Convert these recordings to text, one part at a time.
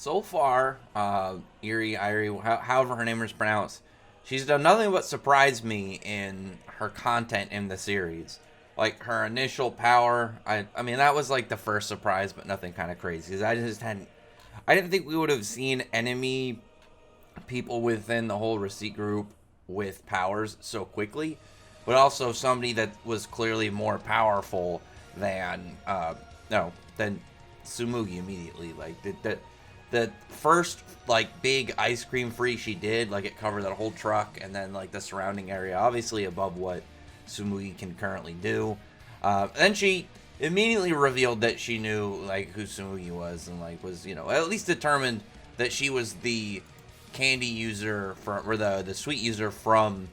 So far, Irie, however her name is pronounced, she's done nothing but surprise me in her content in the series. Like her initial power, I mean that was like the first surprise, but nothing kind of crazy. 'Cause I didn't think we would have seen enemy people within the whole receipt group with powers so quickly, but also somebody that was clearly more powerful than no than Sumugi immediately. Like the first like big ice cream freeze she did, like it covered that whole truck and then like the surrounding area, obviously above what Sumugi can currently do. Then she immediately revealed that she knew like who Sumugi was and like was at least determined that she was the candy user or the sweet user from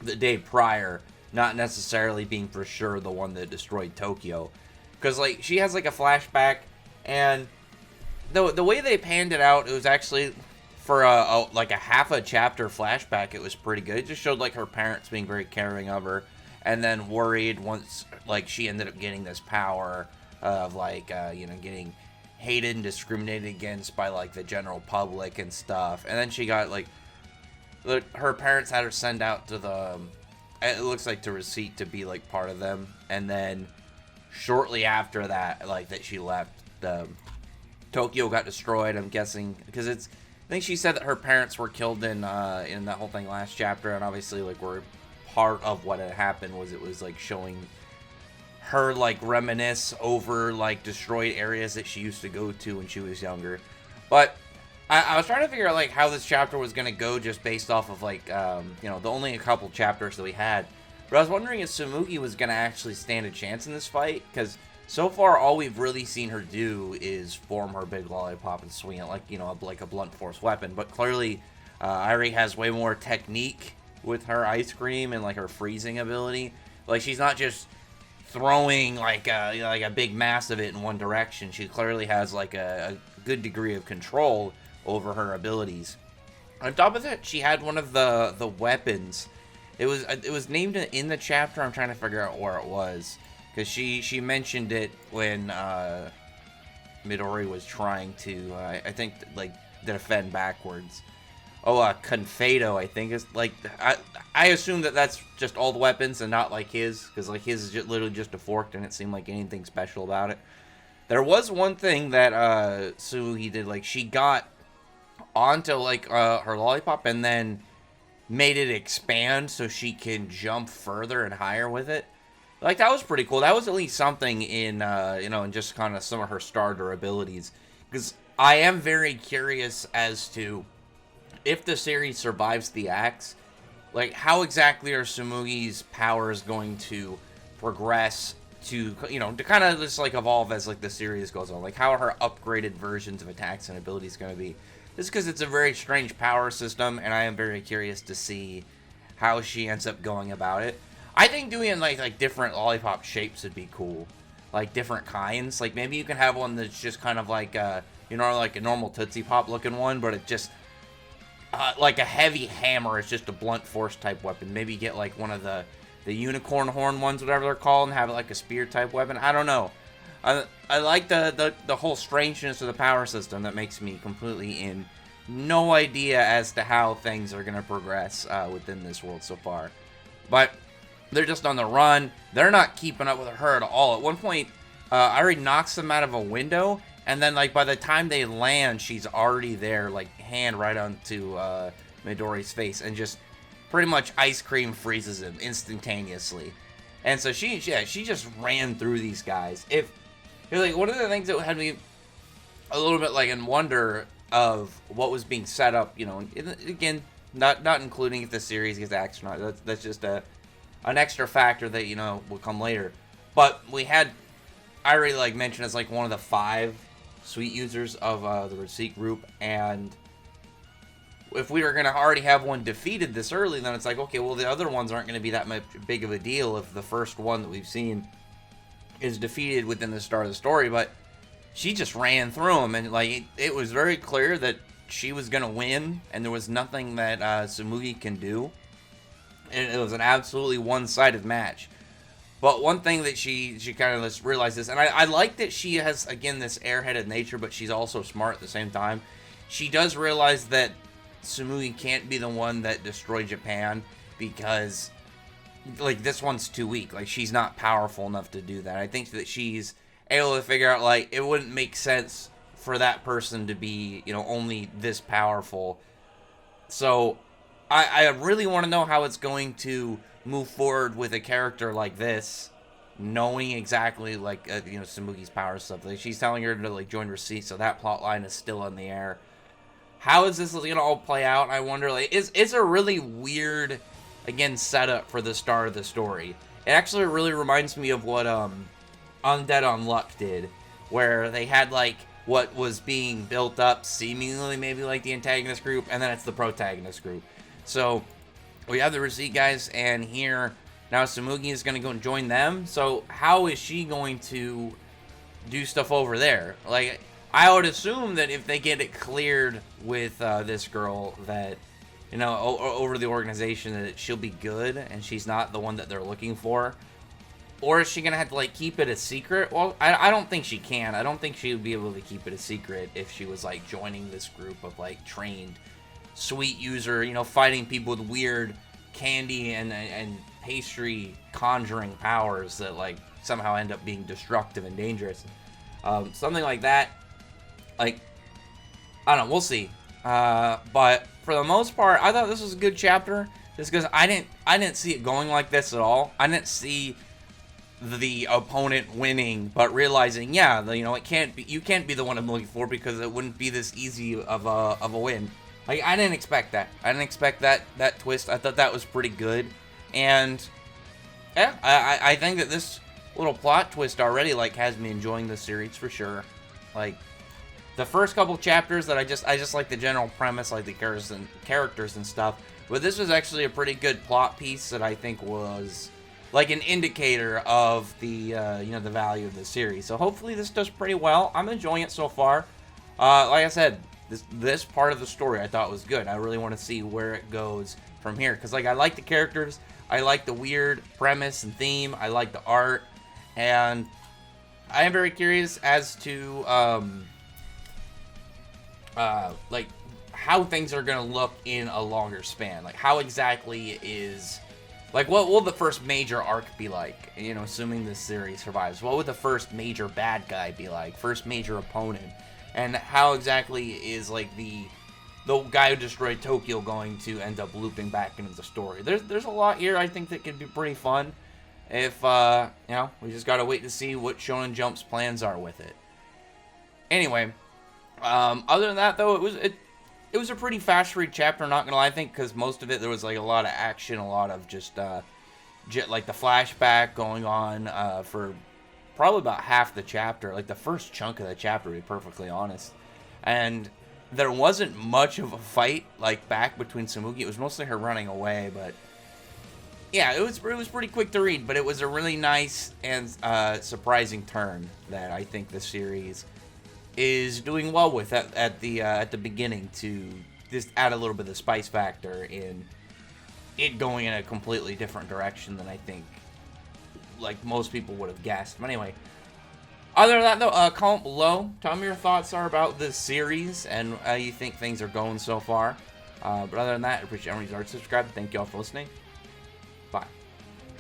the day prior, not necessarily being for sure the one that destroyed Tokyo, because like she has like a flashback and the way they panned it out, it was actually for like a half a chapter flashback. It was pretty good. It just showed like her parents being very caring of her, and then worried once like she ended up getting this power of like getting hated and discriminated against by like the general public and stuff. And then she got like her parents had her send out to the it looks like to receipt to be like part of them, and then shortly after that, like that she left, the Tokyo got destroyed. I'm guessing because I think she said that her parents were killed in that whole thing last chapter, and obviously like were part of what had happened was it was like showing her like reminisce over like destroyed areas that she used to go to when she was younger. But I was trying to figure out like how this chapter was gonna go just based off of like the only a couple chapters that we had. But I was wondering if Sumugi was gonna actually stand a chance in this fight, because so far all we've really seen her do is form her big lollipop and swing it like like a blunt force weapon. But clearly, Irie has way more technique with her ice cream and like her freezing ability. Like she's not just throwing like a big mass of it in one direction. She clearly has like a good degree of control over her abilities. On top of that, she had one of the weapons. It was named in the chapter. I'm trying to figure out where it was, because she mentioned it when Midori was trying to I think like defend backwards. Confado, I think is like I assume that that's just all the weapons and not like his, because like his is literally just a fork, and it seemed like anything special about it. There was one thing that Suhi did, like she got onto like her lollipop and then made it expand so she can jump further and higher with it. Like that was pretty cool. That was at least something in in just kind of some of her starter abilities, because I am very curious as to if the series survives the axe, like how exactly are Sumugi's powers going to progress to to kind of just like evolve as like the series goes on. Like how are her upgraded versions of attacks and abilities going to be? Just because it's a very strange power system, and I am very curious to see how she ends up going about it. I think doing like different lollipop shapes would be cool, like different kinds. Like maybe you can have one that's just kind of like like a normal Tootsie Pop looking one, but it just like a heavy hammer is just a blunt force type weapon. Maybe get like one of the unicorn horn ones, whatever they're called, and have it like a spear type weapon. I don't know. I like the whole strangeness of the power system that makes me completely in no idea as to how things are going to progress within this world so far. But they're just on the run. They're not keeping up with her at all. At one point, Irie knocks them out of a window, and then like by the time they land, she's already there, like hand right onto Midori's face, and just pretty much ice cream freezes him instantaneously. And so she just ran through these guys. Like one of the things that had me a little bit like in wonder of what was being set up, again, not including if the series gets axed or not. That's just an extra factor that will come later. But we had Irie like mentioned as like one of the 5 sweet users of the receipt group, and if we were going to already have one defeated this early, then it's like, okay, well the other ones aren't going to be that much big of a deal if the first one that we've seen is defeated within the start of the story. But she just ran through them, and like it was very clear that she was gonna win, and there was nothing that Sumugi can do. And it was an absolutely one-sided match. But one thing that she kind of just realized this, and I like that she has again this airheaded nature, but she's also smart at the same time. she does realize that Tsumugi can't be the one that destroyed Japan because, like, this one's too weak. Like, she's not powerful enough to do that. I think that she's able to figure out, like, it wouldn't make sense for that person to be, you know, only this powerful. So, I really want to know how it's going to move forward with a character like this, knowing exactly, like, you know, Tsumugi's power stuff. Like, she's telling her to, like, join Receipt, so that plot line is still in the air. How is this going to all play out? I wonder. Like, it's a really weird, again, setup for the start of the story. It actually really reminds me of what Undead on Luck did, where they had, like, what was being built up seemingly maybe like the antagonist group, and then it's the protagonist group. So we have the Receipt guys, and here now Tsumugi is going to go and join them. So how is she going to do stuff over there? Like, I would assume that if they get it cleared with this girl, that, you know, over the organization, that she'll be good and she's not the one that they're looking for. Or is she going to have to, like, keep it a secret? Well, I don't think she can. I don't think she would be able to keep it a secret if she was, like, joining this group of, like, trained sweet user, you know, fighting people with weird candy and pastry conjuring powers that, like, somehow end up being destructive and dangerous. Something like that. Like, I don't know, we'll see. But for the most part, I thought this was a good chapter, just because I didn't see it going like this at all. I didn't see the opponent winning, but realizing, yeah, you know, you can't be the one I'm looking for, because it wouldn't be this easy of a win. Like, I didn't expect that. I didn't expect that twist. I thought that was pretty good. And yeah, I think that this little plot twist already, like, has me enjoying the series for sure. Like, the first couple chapters that I just like the general premise, like the characters and stuff. But this was actually a pretty good plot piece that I think was like an indicator of the you know, the value of the series. So hopefully this does pretty well. I'm enjoying it so far. Like I said, this part of the story I thought was good. I really want to see where it goes from here, because, like, I like the characters, I like the weird premise and theme, I like the art, and I am very curious as to like, how things are gonna look in a longer span. Like, how exactly is, like, what will the first major arc be like? You know, assuming this series survives, what would the first major bad guy be like? First major opponent? And how exactly is, like, the guy who destroyed Tokyo going to end up looping back into the story? There's a lot here I think that could be pretty fun. If you know, we just gotta wait to see what Shonen Jump's plans are with it. Anyway, other than that, though, it was a pretty fast read chapter, not gonna lie. I think because most of it, there was, like, a lot of action, a lot of just like the flashback going on for probably about half the chapter, like the first chunk of the chapter, to be perfectly honest. And there wasn't much of a fight, like, back between Tsumugi. It was mostly her running away, but yeah, it was pretty quick to read. But it was a really nice and surprising turn that I think the series is doing well with at the beginning, to just add a little bit of the spice factor in it going in a completely different direction than I think, like, most people would have guessed. But anyway, other than that, though, comment below. Tell me your thoughts are about this series and how you think things are going so far. But other than that, I appreciate everybody's art. Subscribe. Thank you all for listening.